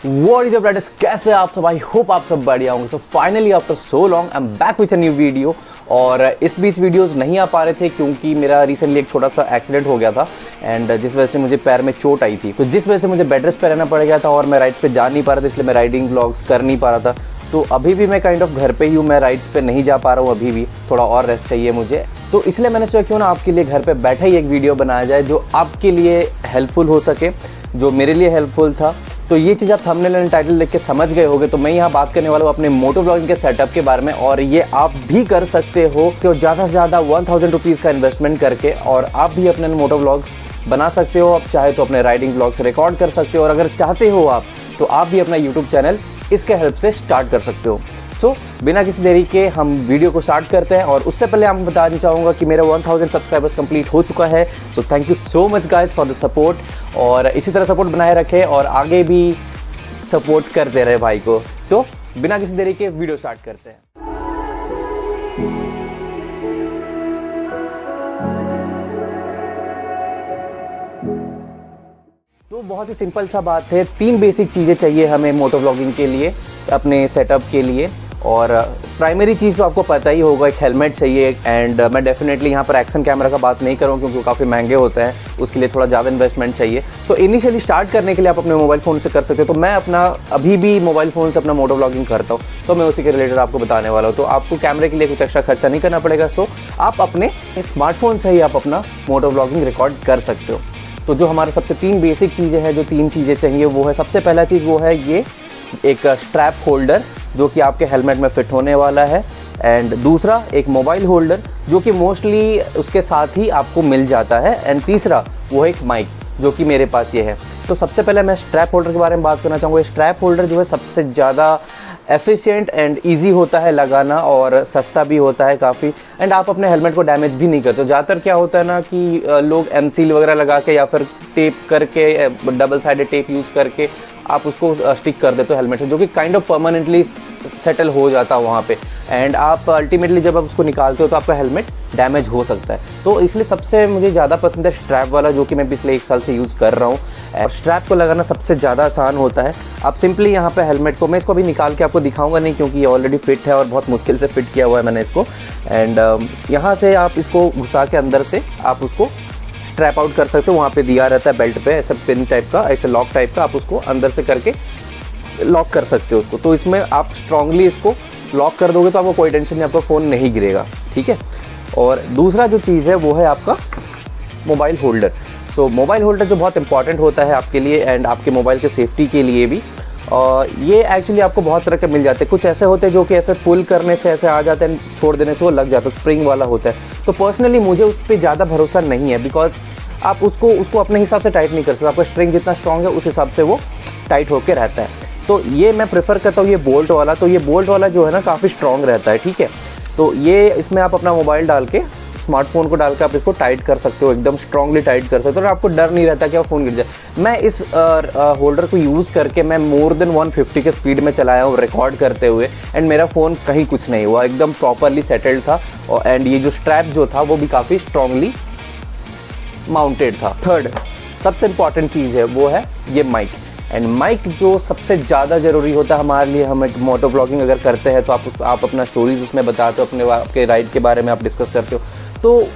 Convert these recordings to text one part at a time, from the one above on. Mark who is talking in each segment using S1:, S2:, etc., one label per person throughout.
S1: What is up ब्राइडर्स, कैसे हैं आप सब? आई होप आप सब बढ़िया होंगे। So finally after so long I am back with a new video. और इस बीच वीडियोस नहीं आ पा रहे थे क्योंकि मेरा रिसेंटली एक छोटा सा एक्सीडेंट हो गया था एंड जिस वजह से मुझे पैर में चोट आई थी, तो जिस वजह से मुझे बेड रेस्ट पे रहना पड़ गया था और मैं राइड्स पे जा नहीं पा रहा था, इसलिए मैं राइडिंग व्लॉग्स कर नहीं पा रहा था। तो अभी भी मैं काइंड ऑफ घर पे ही हूँ, मैं राइड्स पे नहीं जा पा रहा हूँ, अभी भी थोड़ा और रेस्ट चाहिए मुझे। तो इसलिए मैंने सोचा क्यों ना आपके लिए घर पे बैठे ही एक वीडियो बनाया जाए जो आपके लिए हेल्पफुल हो सके, जो मेरे लिए हेल्पफुल था। तो ये चीज़ आप थंबनेल एंड टाइटल देख के समझ गए होंगे। तो मैं यहाँ बात करने वाला हूँ अपने मोटो ब्लॉगिंग के सेटअप के बारे में, और ये आप भी कर सकते हो। तो ज़्यादा से ज़्यादा 1000 रुपीज़ का इन्वेस्टमेंट करके और आप भी अपने मोटो ब्लॉग्स बना सकते हो। आप चाहे तो अपने राइडिंग ब्लॉग्स रिकॉर्ड कर सकते हो, और अगर चाहते हो आप तो आप भी अपना यूट्यूब चैनल इसके हेल्प से स्टार्ट कर सकते हो। सो बिना किसी देरी के हम वीडियो को स्टार्ट करते हैं। और उससे पहले आपको बताना चाहूँगा कि मेरा 1000 सब्सक्राइबर्स कंप्लीट हो चुका है। सो thank you so much guys for the support, और इसी तरह सपोर्ट बनाए रखें और आगे भी सपोर्ट करते रहे भाई को। तो बिना किसी देरी के वीडियो स्टार्ट करते हैं। तो बहुत ही सिंपल सा बात है, 3 बेसिक चीज़ें चाहिए हमें मोटो व्लॉगिंग के लिए, अपने सेटअप के लिए। और प्राइमरी चीज़ तो आपको पता ही होगा, एक हेलमेट चाहिए। एंड मैं डेफिनेटली यहाँ पर एक्शन कैमरा का बात नहीं करूँ क्योंकि वो काफ़ी महंगे होते हैं, उसके लिए थोड़ा ज़्यादा इन्वेस्टमेंट चाहिए। तो इनिशियली स्टार्ट करने के लिए आप अपने मोबाइल फ़ोन से कर सकते हो। तो मैं अपना अभी भी मोबाइल फ़ोन से अपना मोटो व्लॉगिंग करता हूँ, तो मैं उसी के रिलेटेड आपको बताने वाला हूँ। तो आपको कैमरे के लिए कुछ एक्स्ट्रा खर्चा नहीं करना पड़ेगा। सो आप अपने स्मार्टफोन से ही आप अपना मोटो व्लॉगिंग रिकॉर्ड कर सकते हो। तो जो हमारे सबसे 3 बेसिक चीज़ें हैं, जो 3 चीज़ें चाहिए वो है, सबसे पहला चीज़ वो है ये एक स्ट्रैप होल्डर जो कि आपके हेलमेट में फिट होने वाला है। एंड दूसरा एक मोबाइल होल्डर जो कि मोस्टली उसके साथ ही आपको मिल जाता है। एंड तीसरा वो है एक माइक जो कि मेरे पास ये है। तो सबसे पहले मैं स्ट्रैप होल्डर के बारे में बात करना चाहूँगा। स्ट्रैप होल्डर जो है सबसे ज़्यादा एफिशिएंट एंड इजी होता है लगाना, और सस्ता भी होता है काफ़ी। एंड आप अपने हेलमेट को डैमेज भी नहीं करते। ज़्यादातर क्या होता है ना कि लोग एमसील वगैरह लगा के या फिर टेप करके, डबल साइडेड टेप यूज़ करके आप उसको स्टिक कर देते हो हेलमेट से, जो कि काइंड ऑफ परमानेंटली सेटल हो जाता है वहाँ पे। एंड आप अल्टीमेटली जब आप उसको निकालते हो तो आपका हेलमेट डैमेज हो सकता है। तो इसलिए सबसे मुझे ज़्यादा पसंद है स्ट्रैप वाला, जो कि मैं पिछले 1 साल से यूज़ कर रहा हूँ। और स्ट्रैप को लगाना सबसे ज़्यादा आसान होता है। आप सिंपली यहाँ पे हेलमेट को, मैं इसको अभी निकाल के आपको दिखाऊंगा नहीं क्योंकि ये ऑलरेडी फिट है और बहुत मुश्किल से फिट किया हुआ है मैंने इसको। एंड यहाँ से आप इसको घुसा के अंदर से आप उसको स्ट्रैप आउट कर सकते हो। वहाँ पे दिया रहता है बेल्ट पे ऐसा पिन टाइप का, ऐसे लॉक टाइप का, आप उसको अंदर से करके लॉक कर सकते हो उसको। तो इसमें आप स्ट्रांगली इसको लॉक कर दोगे तो आपको कोई टेंशन नहीं, आपका फ़ोन नहीं गिरेगा, ठीक है। और दूसरा जो चीज़ है वो है आपका मोबाइल होल्डर। सो मोबाइल होल्डर जो बहुत इंपॉर्टेंट होता है आपके लिए एंड आपके मोबाइल के सेफ्टी के लिए भी। ये एक्चुअली आपको बहुत तरह के मिल जाते हैं। कुछ ऐसे होते हैं जो कि ऐसे पुल करने से ऐसे आ जाते हैं, छोड़ देने से वो लग जाता है, स्प्रिंग वाला होता है। तो पर्सनली मुझे उस पर ज़्यादा भरोसा नहीं है, बिकॉज आप उसको अपने हिसाब से टाइट नहीं कर सकते। आपका स्ट्रिंग जितना स्ट्रॉन्ग है उस हिसाब से वो टाइट होकर रहता है। तो ये मैं प्रेफर करता हूँ ये बोल्ट वाला। तो ये बोल्ट वाला जो है ना काफ़ी स्ट्रॉन्ग रहता है, ठीक है। तो ये इसमें आप अपना मोबाइल डाल के, स्मार्टफोन को डाल के आप इसको टाइट कर सकते हो, एकदम स्ट्रांगली टाइट कर सकते हो, और आपको डर नहीं रहता कि आप फ़ोन गिर जाए। मैं इस होल्डर को यूज़ करके मैं मोर देन 150 के स्पीड में चलाया हूँ रिकॉर्ड करते हुए, एंड मेरा फ़ोन कहीं कुछ नहीं हुआ, एकदम प्रॉपरली सेटल्ड था। और एंड ये जो स्ट्रैप जो था वो भी काफ़ी स्ट्रांगली माउंटेड था। थर्ड सबसे इंपॉर्टेंट चीज़ है वो है ये माइक। एंड माइक जो सबसे ज़्यादा ज़रूरी होता है हमारे लिए। हम मोटो ब्लॉगिंग अगर करते हैं तो आप अपना स्टोरीज़ उसमें बताते हो, आपके राइड के बारे में आप डिस्कस करते हो, तो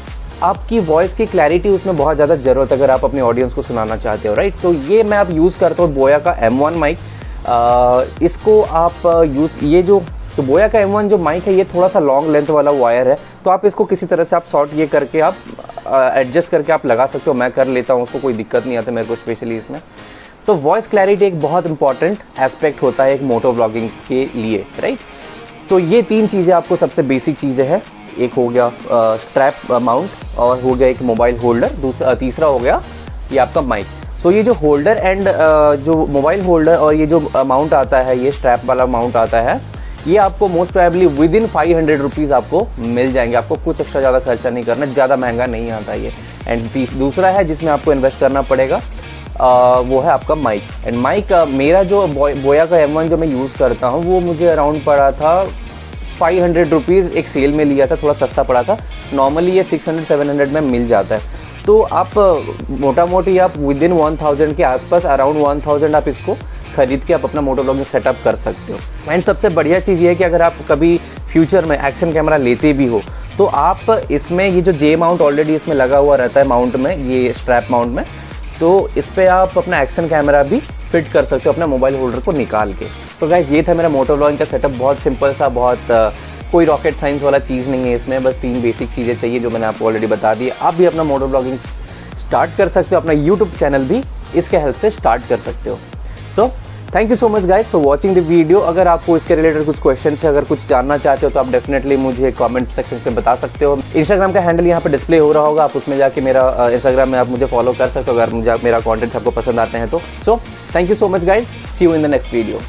S1: आपकी वॉइस की क्लैरिटी उसमें बहुत ज़्यादा ज़रूरत है अगर आप अपने ऑडियंस को सुनाना चाहते हो, राइट। तो ये मैं आप यूज़ करता हूँ बोया का M1 माइक। इसको आप ये जो बोया का M1 जो माइक है ये थोड़ा सा लॉन्ग लेंथ वाला वायर है। तो आप इसको किसी तरह से आप शॉर्ट ये करके आप एडजस्ट करके आप लगा सकते हो। मैं कर लेता हूँ उसको, कोई दिक्कत नहीं आती मेरे को स्पेशली इसमें। तो वॉइस क्लैरिटी एक बहुत इंपॉर्टेंट एस्पेक्ट होता है एक मोटो व्लॉगिंग के लिए, राइट। तो ये 3 चीज़ें आपको सबसे बेसिक चीज़ें हैं। एक हो गया स्ट्रैप माउंट, और हो गया एक मोबाइल होल्डर, तीसरा हो गया ये आपका माइक। सो ये जो होल्डर एंड जो मोबाइल होल्डर और ये जो माउंट आता है, ये स्ट्रैप वाला माउंट आता है, ये आपको most probably with in 500 rupees आपको मिल जाएंगे। आपको कुछ एक्स्ट्रा ज़्यादा खर्चा नहीं करना, ज़्यादा महंगा नहीं आता ये। एंड दूसरा है जिसमें आपको इन्वेस्ट करना पड़ेगा, वो है आपका माइक। एंड माइक मेरा जो बोया का M1 जो मैं यूज़ करता हूँ वो मुझे अराउंड पड़ा था 500 रुपीज़। एक सेल में लिया था, थोड़ा सस्ता पड़ा था। नॉर्मली ये 600-700 में मिल जाता है। तो आप मोटा मोटी आप विद इन 1000 के आसपास, अराउंड 1000 आप इसको खरीद के आप अपना मोटो व्लॉगिंग सेटअप कर सकते हो। एंड सबसे बढ़िया चीज़ ये है कि अगर आप कभी फ्यूचर में एक्शन कैमरा लेते भी हो तो आप इसमें ये जो जे माउंट ऑलरेडी इसमें लगा हुआ रहता है माउंट में, ये स्ट्रैप माउंट में, तो इस पर आप अपना एक्शन कैमरा भी फिट कर सकते हो अपना मोबाइल होल्डर को निकाल के। तो गाइज़ ये था मेरा मोटो व्लॉगिंग का सेटअप, बहुत सिंपल सा, बहुत कोई रॉकेट साइंस वाला चीज़ नहीं है इसमें, बस 3 बेसिक चीज़ें चाहिए जो मैंने आपको ऑलरेडी बता दी। आप भी अपना मोटो व्लॉगिंग स्टार्ट कर सकते हो, अपना यूट्यूब चैनल भी इसके हेल्प से स्टार्ट कर सकते हो। सो thank you so much guys for watching the video. अगर आपको इसके रिलेटेड कुछ क्वेश्चन है, अगर कुछ जानना चाहते हो तो आप डेफिनेटली मुझे कमेंट सेक्शन में बता सकते हो। इंस्टाग्राम का हैंडल यहाँ पे डिस्प्ले हो रहा होगा, आप उसमें जाके मेरा इंस्टाग्राम में आप मुझे फॉलो कर सकते हो अगर मुझे मेरा कॉन्टेंट आपको पसंद आते हैं तो। So thank you so much guys, see you in the next video.